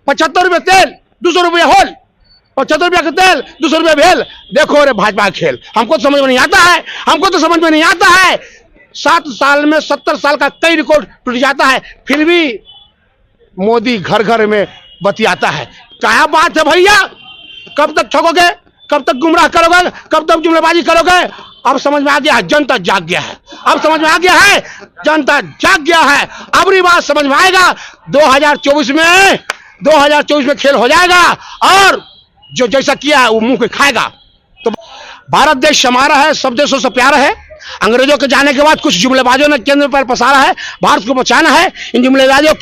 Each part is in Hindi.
75 रुपये तेल, 200 रुपये होल, 75 रुपये का तेल, 200 रुपये भेल। देखो रे भाजपा का खेल, हमको तो समझ में नहीं आता है, हमको तो समझ में नहीं आता है। 7 साल में 70 साल का कई रिकॉर्ड टूट जाता है, फिर भी मोदी घर घर में बतियाता है। क्या बात है भैया, कब तक ठगोगे, कब तक गुमराह करोगे, कब तक जुमलेबाजी करोगे? अब समझ में आ गया है, जनता जाग गया है, अब समझ में आ गया है, जनता जाग गया है। अब ये बात समझ में आएगा, 2024 में खेल हो जाएगा और जो जैसा किया है वो मुंह के खाएगा। तो भारत देश हमारा है, सब देशों से प्यारा है। अंग्रेजों के जाने के बाद कुछ जुमलेबाजों ने केंद्र पर पसारा है, भारत को बचाना है। इन जुमलेबाजों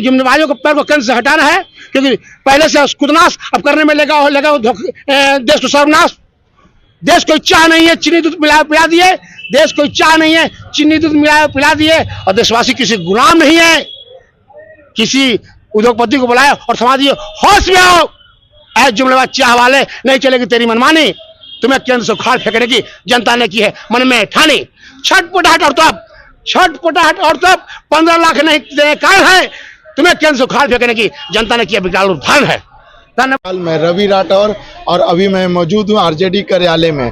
जुमलेबाजों को पैर को केंद्र से हटाना है, क्योंकि पहले से खुदनाश अब करने में लगा देश को सर्वनाश। देश को चाह नहीं है चीनी दूध पिला दिए, देश को चाह नहीं है चीनी दूध पिला दिए, और देशवासी किसी गुलाम नहीं है। किसी उद्योगपति को बुलाया और समझ दिए, होश में आओ, ऐसे जुमलेबाज चाह वाले, नहीं चलेगी तेरी मनमानी। तुम्हें केंद्र से उखाड़ फेंकने की जनता ने की है मन में ठानी। छटपटाहट और तब 15 लाख नहीं देने कारण है, तुम्हें केंद्र से उखाड़ फेंकने की जनता ने किया विकराल उदाहरण है। धन्यवाद। मैं रवि राठौर और अभी मैं मौजूद हूँ आरजेडी कार्यालय में।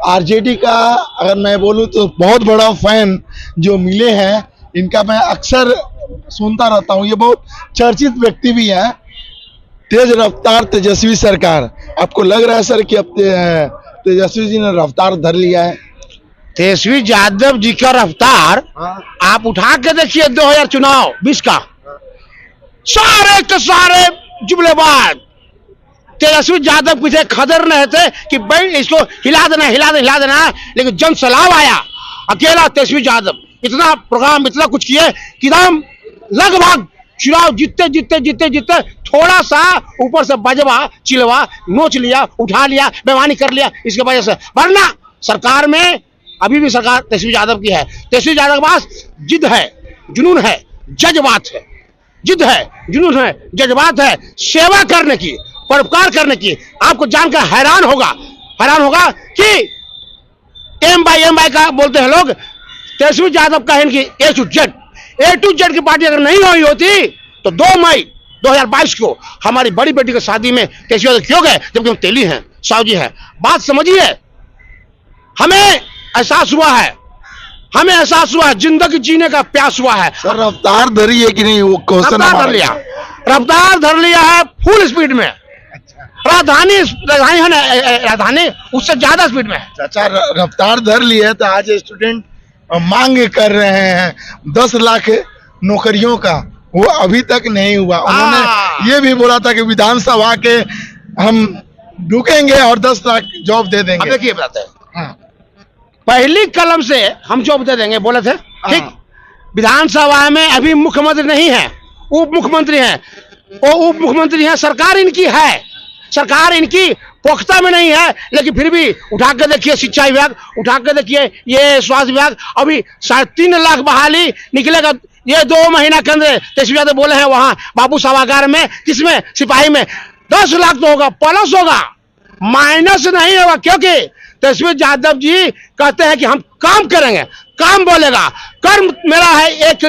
आरजेडी का अगर मैं बोलूँ तो बहुत बड़ा फैन जो मिले हैं, इनका मैं अक्सर सुनता रहता हूँ। ये बहुत चर्चित व्यक्ति भी हैं। तेज रफ्तार तेजस्वी सरकार, आपको लग रहा है सर कि अब तेजस्वी जी ने रफ्तार धर लिया है? तेजस्वी यादव जी का रफ्तार आप उठा के देखिए 2020 का, सारे के सारे जुमलेबाज तेजस्वी यादव पीछे खदर रहे थे कि भाई इसको हिला देना, लेकिन जन सैलाब आया। अकेला तेजस्वी यादव इतना प्रोग्राम, इतना कुछ किए कि हम लगभग चुनाव जीतते थोड़ा सा ऊपर से बजवा चिलवा नोच लिया, उठा लिया, बेईमानी कर लिया, इसके वजह से। वरना सरकार में अभी भी सरकार तेजस्वी यादव की है। तेजस्वी यादव के पास जिद है, जुनून है, जज्बात है, जिद है, जुनून है, जज्बात है, सेवा करने की, परोपकार करने की। आपको जानकर हैरान होगा कि एम बाई का बोलते हैं लोग, तेजस्वी यादव का इनकी ए टू जेड की पार्टी अगर नहीं हुई होती तो 2 मई 2022 को हमारी बड़ी बेटी की शादी में तेजस्वी यादव क्यों गए, जबकि हम तेली हैं, सावजी हैं। बात समझिए, हमें एहसास हुआ है, जिंदगी जीने का प्यास हुआ है। सर रफ्तार धरी है कि नहीं, वो क्वेश्चन रफ्तार धर लिया है फुल स्पीड में। राजधानी है ना, राजधानी उससे ज्यादा स्पीड में। चाचा रफ्तार धर लिया है तो आज स्टूडेंट मांग कर रहे हैं 10 लाख नौकरियों का, वो अभी तक नहीं हुआ। उन्होंने ये भी बोला था कि विधानसभा के हम ढूकेंगे और 10 लाख जॉब दे देंगे। देखिए बताते हैं, पहली कलम से हम जॉब दे देंगे बोले थे, ठीक। विधानसभा में अभी मुख्यमंत्री नहीं है, उप मुख्यमंत्री हैं। वो उप मुख्यमंत्री हैं, सरकार इनकी है, सरकार इनकी पुख्ता में नहीं है, लेकिन फिर भी उठा के देखिए शिक्षा विभाग, उठा के देखिए ये स्वास्थ्य विभाग। अभी 3.5 लाख बहाली निकलेगा ये 2 महीना के अंदर। तेजस्वी यादव बोले हैं वहां बाबू सभागार में, किसमें, सिपाही में 10 लाख तो होगा, प्लस होगा, माइनस नहीं होगा। क्योंकि तेजस्वी यादव जी कहते हैं कि हम काम करेंगे, काम बोलेगा, कर्म मेरा है एक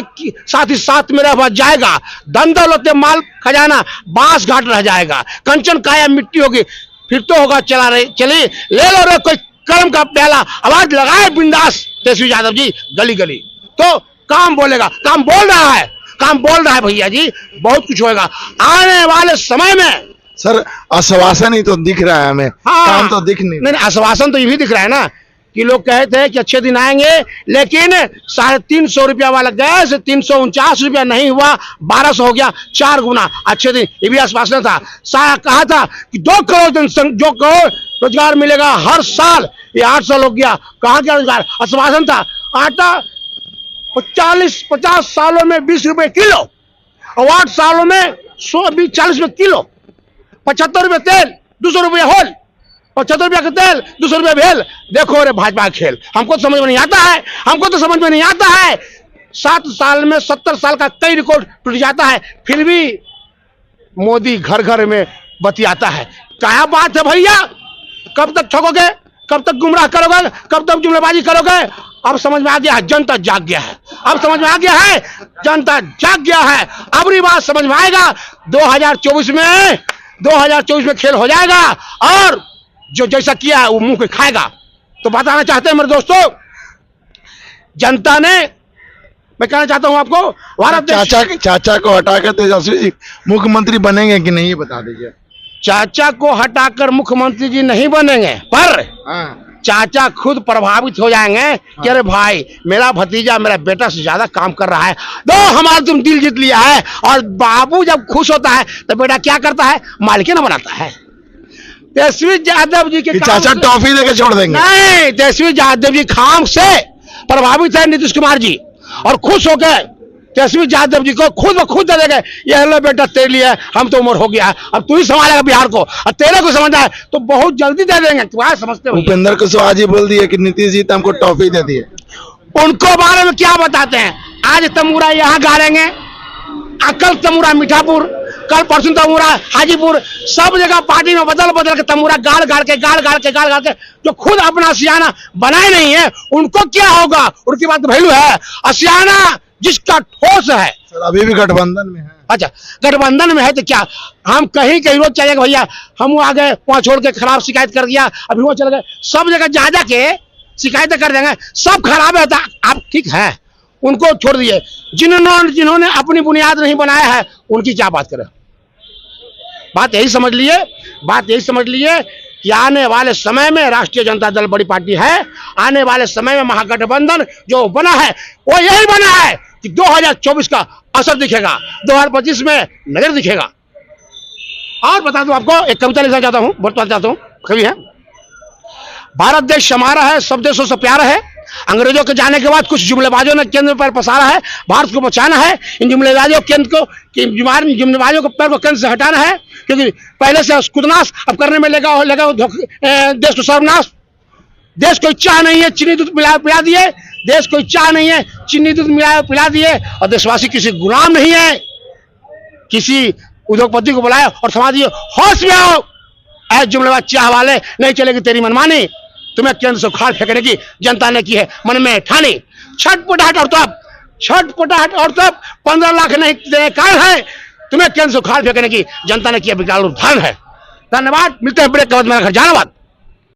साथ ही साथ मेरा बच जाएगा। धन दौलत माल खजाना बांस घाट रह जाएगा, कंचन काया मिट्टी होगी, फिर तो होगा चलिए ले लो रे कोई कर्म का प्याला, आवाज लगाए बिंदास तेजस्वी यादव जी गली गली। तो काम बोलेगा, काम बोल रहा है भैया जी, बहुत कुछ होगा आने वाले समय में। सर आश्वासन ही तो दिख रहा है हमें, काम तो दिख नहीं। आश्वासन तो ये भी दिख रहा है ना कि लोग कहते हैं कि अच्छे दिन आएंगे, लेकिन 350 रुपया वाला गैस 349 रुपया नहीं हुआ, 1200 हो गया, 4 गुना अच्छे दिन। ये भी आश्वासन था। कहा था कि 2 करोड़ रोजगार मिलेगा हर साल, ये 800 लोग गया, कहाँ गया रोजगार? आश्वासन था। आटा 50 सालों में 20 रुपए किलो, और 8 सालों में 40 रुपए किलो। 75 रुपये तेल, 200 रुपये होल, 75 रुपये का तेल, 200 रुपये भेल। देखो रे भाजपा का खेल, हमको तो समझ में नहीं आता है, 7 साल में 70 साल का कई रिकॉर्ड टूट जाता है, फिर भी मोदी घर घर में बतियाता है। क्या बात है भैया, कब तक ठगोगे, कब तक गुमराह करोगे, कब तक जुमलेबाजी करोगे? अब समझ में आ गया है, जनता जाग गया है। अब समझ में आ गया है, जनता जाग गया है। अब ये बात समझ में आएगा, 2024 में खेल हो जाएगा और जो जैसा किया है वो मुंह पे खाएगा। तो बताना चाहते हैं मेरे दोस्तों, जनता ने, मैं कहना चाहता हूं आपको, भारत देश, चाचा को हटाकर तेजस्वी जी मुख्यमंत्री बनेंगे कि नहीं, ये बता दीजिए। चाचा को हटाकर मुख्यमंत्री जी नहीं बनेंगे, पर चाचा खुद प्रभावित हो जाएंगे कि अरे भाई, मेरा भतीजा मेरा बेटा से ज्यादा काम कर रहा है, तो हमारा तुम दिल जीत लिया है। और बाबू जब खुश होता है तो बेटा क्या करता है, मालिकाना बनाता है। तेजस्वी यादव जी के चाचा टॉफी देके छोड़ देंगे? नहीं, तेजस्वी यादव जी काम से प्रभावित है नीतीश कुमार जी, और खुश होकर तेजस्वी यादव जी को खुद ब खुद दे देंगे, ये लो बेटा तेरे लिए, हम तो उम्र हो गया है, अब तू ही संभालेगा बिहार को, और तेरे को समझना है तो बहुत जल्दी दे देंगे। तुम्हारा समझते हो? उपेंद्र कुशवाहा जी बोल दिए कि नीतीश जी तो हमको टॉफी दे दिए। उनको बारे में क्या बताते हैं? आज तमूरा यहाँ गाड़ेंगे, कल तमूरा मीठापुर, कल परसों तमूरा हाजीपुर, सब जगह पार्टी में बदल बदल के तमूरा गाड़ गाड़ के जो खुद अपना सियाना बनाए नहीं है, उनको क्या होगा? उनकी बात वैल्यू है। सियाना जिसका ठोस है, सर अभी भी गठबंधन में है। अच्छा, गठबंधन में है तो क्या हम कहीं कहीं रोज चलेगा भैया, हम आ गए वहां छोड़ के खराब शिकायत कर दिया, अभी वो चले गए, सब जगह जा जा के शिकायतें कर देंगे, सब खराब है। आप ठीक है, उनको छोड़ दिए। जिन्होंने अपनी बुनियाद नहीं बनाया है, उनकी क्या बात करें? बात यही समझ लिए कि आने वाले समय में राष्ट्रीय जनता दल बड़ी पार्टी है। आने वाले समय में महागठबंधन जो बना है वो यही बना है कि 2024 का असर दिखेगा, 2025 में नजर दिखेगा। और बता दूं आपको, एक कविता लिखना चाहता हूं, बताना चाहता हूं, कवि है, भारत देश हमारा है, सब देशों से प्यारा है, अंग्रेजों के जाने के बाद कुछ जुमलेबाजों ने केंद्र पर पसारा है, भारत को बचाना है, इन जुमलेबाजों के पैर को केंद्र से हटाना है, क्योंकि पहले से खुदनाश अब करने में लगा देश को सर्वनाश। देश को चाह नहीं है, चीनी दूध पिला दिए, देश को चाह नहीं है, चीनी दूध पिला दिए, और देशवासी किसी गुलाम नहीं है, किसी उद्योगपति को बुलाया और थमा दिए। होश में आओ, ऐसे जुमलेबाज चाह वाले, नहीं चलेगी तेरी मनमानी, तुम्हें केंद्र से उखाड़ फेंकने की जनता ने की है मन में ठानी। छटपटाहट और तब 15 लाख नहीं देने कारण है, तुम्हें केंद्र से उखाड़ फेंकने की जनता ने किया विकराल रूप धारण है। धन्यवाद, मिलते हैं ब्रेक के बाद, मेरा घर जाना बात।